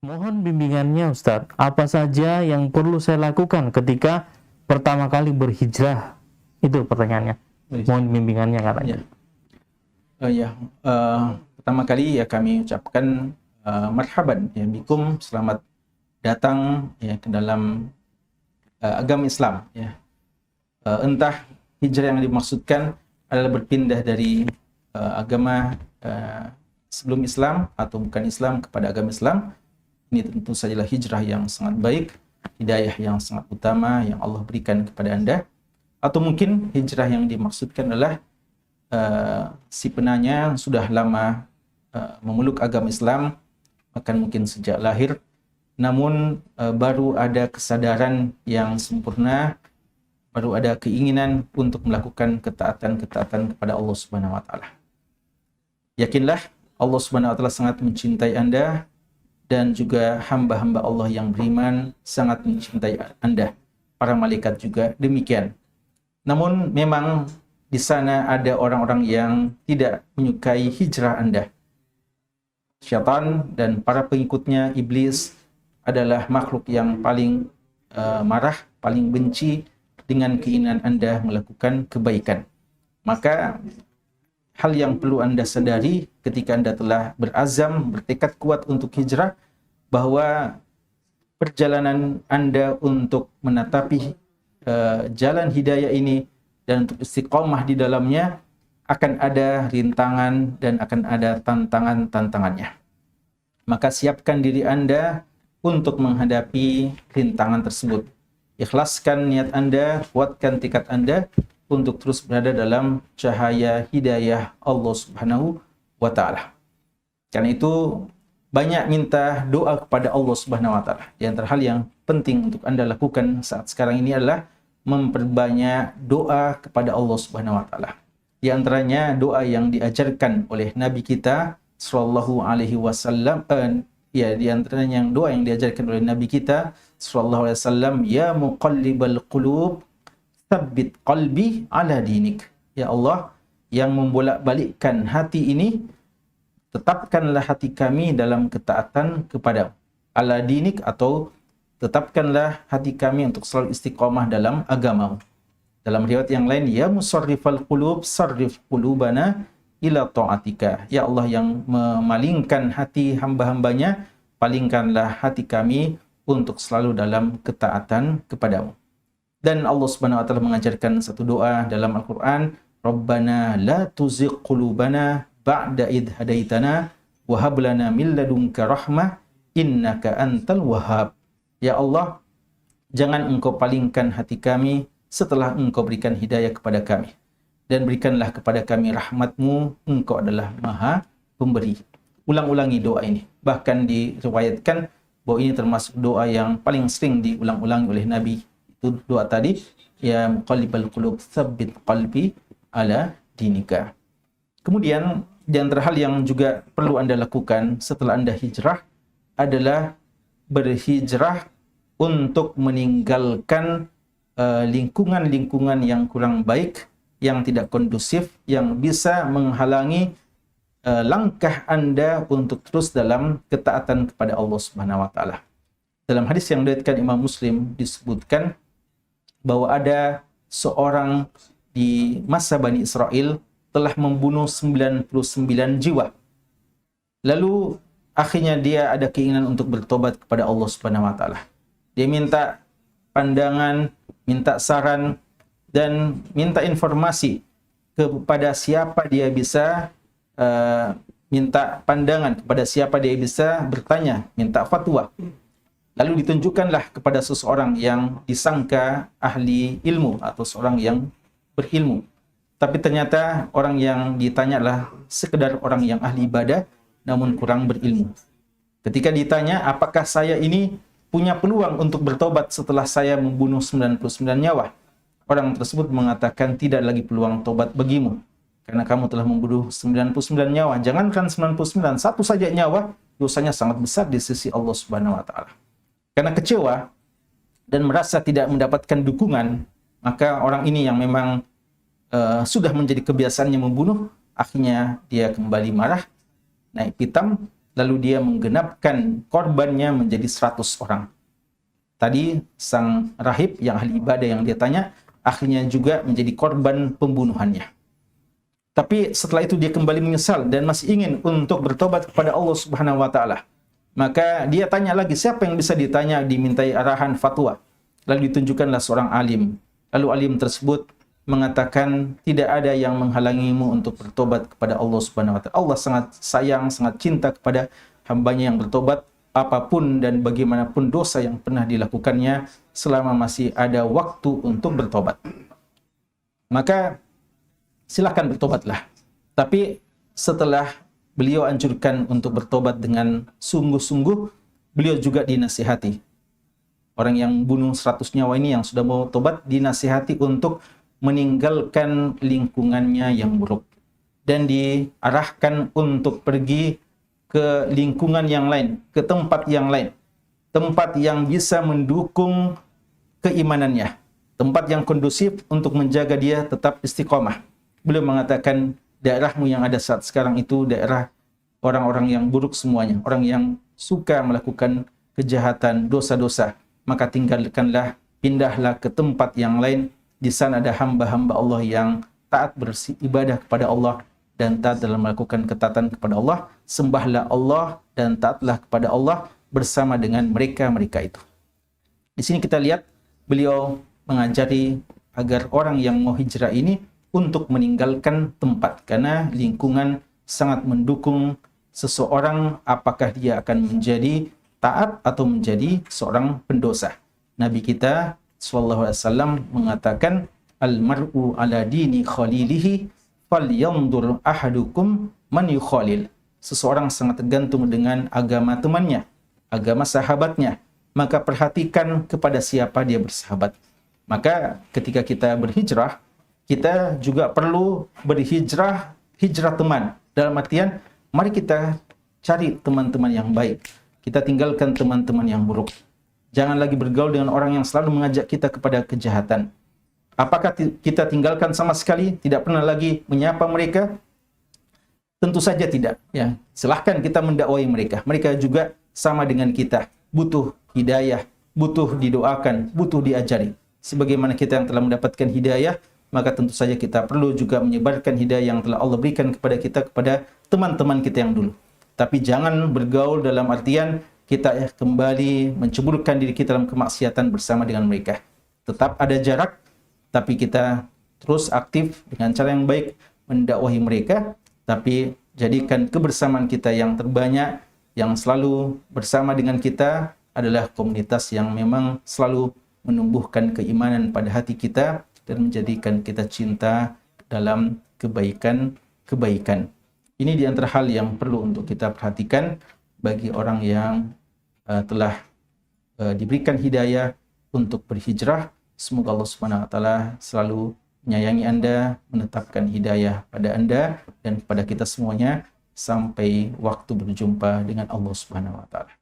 Mohon bimbingannya Ustadz, apa saja yang perlu saya lakukan ketika pertama kali berhijrah? Itu pertanyaannya. Mohon bimbingannya katanya. Pertama kali ya kami ucapkan marhaban ya bikum, selamat datang ya ke dalam agama Islam ya. Entah hijrah yang dimaksudkan adalah berpindah dari agama sebelum Islam atau bukan Islam kepada agama Islam. Ini tentu sajalah hijrah yang sangat baik, hidayah yang sangat utama yang Allah berikan kepada Anda. Atau mungkin hijrah yang dimaksudkan adalah si penanya sudah lama memeluk agama Islam, bahkan mungkin sejak lahir, namun baru ada kesadaran yang sempurna, baru ada keinginan untuk melakukan ketaatan-ketaatan kepada Allah Subhanahu wa taala. Yakinlah Allah Subhanahu wa taala sangat mencintai Anda, dan juga hamba-hamba Allah yang beriman sangat mencintai Anda. Para malaikat juga demikian. Namun memang di sana ada orang-orang yang tidak menyukai hijrah Anda. Syaitan dan para pengikutnya, iblis, adalah makhluk yang paling marah, paling benci dengan keinginan Anda melakukan kebaikan. Maka hal yang perlu Anda sadari ketika Anda telah berazam, bertekad kuat untuk hijrah, bahwa perjalanan Anda untuk menatapi jalan hidayah ini dan untuk istiqomah di dalamnya akan ada rintangan dan akan ada tantangan-tantangannya. Maka siapkan diri Anda untuk menghadapi rintangan tersebut. Ikhlaskan niat Anda, kuatkan tekad Anda untuk terus berada dalam cahaya hidayah Allah Subhanahu wa taala. Karena itu banyak minta doa kepada Allah Subhanahu wa taala. Di antara hal yang penting untuk Anda lakukan saat sekarang ini adalah memperbanyak doa kepada Allah Subhanahu wa taala. Di antaranya doa yang diajarkan oleh Nabi kita sallallahu alaihi wasallam, di antaranya doa yang diajarkan oleh Nabi kita sallallahu alaihi wasallam, ya muqallibal qulub tsabbit qalbi ala dinik. Ya Allah yang membolak-balikkan hati ini, tetapkanlah hati kami dalam ketaatan kepada ala dinik, atau tetapkanlah hati kami untuk selalu istiqomah dalam agamamu. Dalam riwayat yang lain, ya musarrifal qulub sarrif qulubana ila ta'atika. Ya Allah yang memalingkan hati hamba-hambanya, palingkanlah hati kami untuk selalu dalam ketaatan kepadamu. Dan Allah Subhanahu wa taala mengajarkan satu doa dalam Al-Qur'an, Rabbana la tuzigh qulubana ba'da idh hadaitana wa hab lana min ladunka rahmah innaka antal wahhab. Ya Allah, jangan Engkau palingkan hati kami setelah Engkau berikan hidayah kepada kami, dan berikanlah kepada kami rahmat-Mu, Engkau adalah Maha Pemberi. Ulang-ulangi doa ini. Bahkan diriwayatkan bahwa ini termasuk doa yang paling sering diulang-ulangi oleh Nabi. Itu doa tadi, ya muqallibal qulub tsabbit qalbi ala dinika. Kemudian di antara hal yang juga perlu Anda lakukan setelah Anda hijrah adalah berhijrah untuk meninggalkan lingkungan-lingkungan yang kurang baik, yang tidak kondusif, yang bisa menghalangi langkah Anda untuk terus dalam ketaatan kepada Allah Subhanahu wa taala. Dalam hadis yang diriwayatkan Imam Muslim disebutkan bahwa ada seorang di masa Bani Israel telah membunuh 99 jiwa. Lalu akhirnya dia ada keinginan untuk bertobat kepada Allah Subhanahu wa taala. Dia minta pandangan, minta saran, dan minta informasi kepada siapa dia bisa minta pandangan, kepada siapa dia bisa bertanya, minta fatwa. Lalu ditunjukkanlah kepada seseorang yang disangka ahli ilmu atau seorang yang berilmu. Tapi ternyata orang yang ditanya adalah sekedar orang yang ahli ibadah namun kurang berilmu. Ketika ditanya, apakah saya ini punya peluang untuk bertobat setelah saya membunuh 99 nyawa? Orang tersebut mengatakan, tidak lagi peluang tobat bagimu, karena kamu telah membunuh 99 nyawa. Jangankan 99, satu saja nyawa, dosanya sangat besar di sisi Allah Subhanahu wa taala. Karena kecewa dan merasa tidak mendapatkan dukungan, maka orang ini yang memang sudah menjadi kebiasaannya membunuh, akhirnya dia kembali marah, naik pitam, lalu dia menggenapkan korbannya menjadi 100 orang. Tadi sang rahib yang ahli ibadah yang dia tanya, akhirnya juga menjadi korban pembunuhannya. Tapi setelah itu dia kembali menyesal dan masih ingin untuk bertobat kepada Allah Subhanahu wa taala. Maka dia tanya lagi, siapa yang bisa ditanya, dimintai arahan fatwa. Lalu ditunjukkanlah seorang alim. Lalu alim tersebut mengatakan, tidak ada yang menghalangimu untuk bertobat kepada Allah Subhanahu wa taala. Allah sangat sayang, sangat cinta kepada hambanya yang bertobat, apapun dan bagaimanapun dosa yang pernah dilakukannya, selama masih ada waktu untuk bertobat. Maka silakan bertobatlah. Tapi setelah beliau anjurkan untuk bertobat dengan sungguh-sungguh, beliau juga dinasihati. Orang yang bunuh 100 nyawa ini yang sudah mau tobat, dinasihati untuk meninggalkan lingkungannya yang buruk. Dan diarahkan untuk pergi ke lingkungan yang lain, ke tempat yang lain. Tempat yang bisa mendukung keimanannya. Tempat yang kondusif untuk menjaga dia tetap istiqomah. Beliau mengatakan, daerahmu yang ada saat sekarang itu daerah orang-orang yang buruk semuanya, orang yang suka melakukan kejahatan, dosa-dosa. Maka tinggalkanlah, pindahlah ke tempat yang lain. Di sana ada hamba-hamba Allah yang taat beribadah kepada Allah dan taat dalam melakukan ketaatan kepada Allah. Sembahlah Allah dan taatlah kepada Allah bersama dengan mereka-mereka itu. Di sini kita lihat beliau mengajari agar orang yang mau hijrah ini untuk meninggalkan tempat, karena lingkungan sangat mendukung seseorang apakah dia akan menjadi taat atau menjadi seorang pendosa. Nabi kita SAW mengatakan, al-mar'u ala dini khalilihi falyanzur ahadukum man yukhalil. Seseorang sangat tergantung dengan agama temannya, agama sahabatnya. Maka perhatikan kepada siapa dia bersahabat. Maka ketika kita berhijrah, kita juga perlu berhijrah, hijrah teman. Dalam artian, mari kita cari teman-teman yang baik. Kita tinggalkan teman-teman yang buruk. Jangan lagi bergaul dengan orang yang selalu mengajak kita kepada kejahatan. Apakah kita tinggalkan sama sekali? Tidak pernah lagi menyapa mereka? Tentu saja tidak. Ya, silahkan kita mendakwai mereka. Mereka juga sama dengan kita. Butuh hidayah, butuh didoakan, butuh diajari. Sebagaimana kita yang telah mendapatkan hidayah, maka tentu saja kita perlu juga menyebarkan hidayah yang telah Allah berikan kepada kita, kepada teman-teman kita yang dulu. Tapi jangan bergaul dalam artian kita kembali menceburkan diri kita dalam kemaksiatan bersama dengan mereka. Tetap ada jarak, tapi kita terus aktif dengan cara yang baik mendakwahi mereka, tapi jadikan kebersamaan kita yang terbanyak, yang selalu bersama dengan kita adalah komunitas yang memang selalu menumbuhkan keimanan pada hati kita dan menjadikan kita cinta dalam kebaikan-kebaikan. Ini di antara hal yang perlu untuk kita perhatikan bagi orang yang telah diberikan hidayah untuk berhijrah. Semoga Allah Subhanahu wa taala selalu menyayangi Anda, menetapkan hidayah pada Anda dan pada kita semuanya sampai waktu berjumpa dengan Allah Subhanahu wa taala.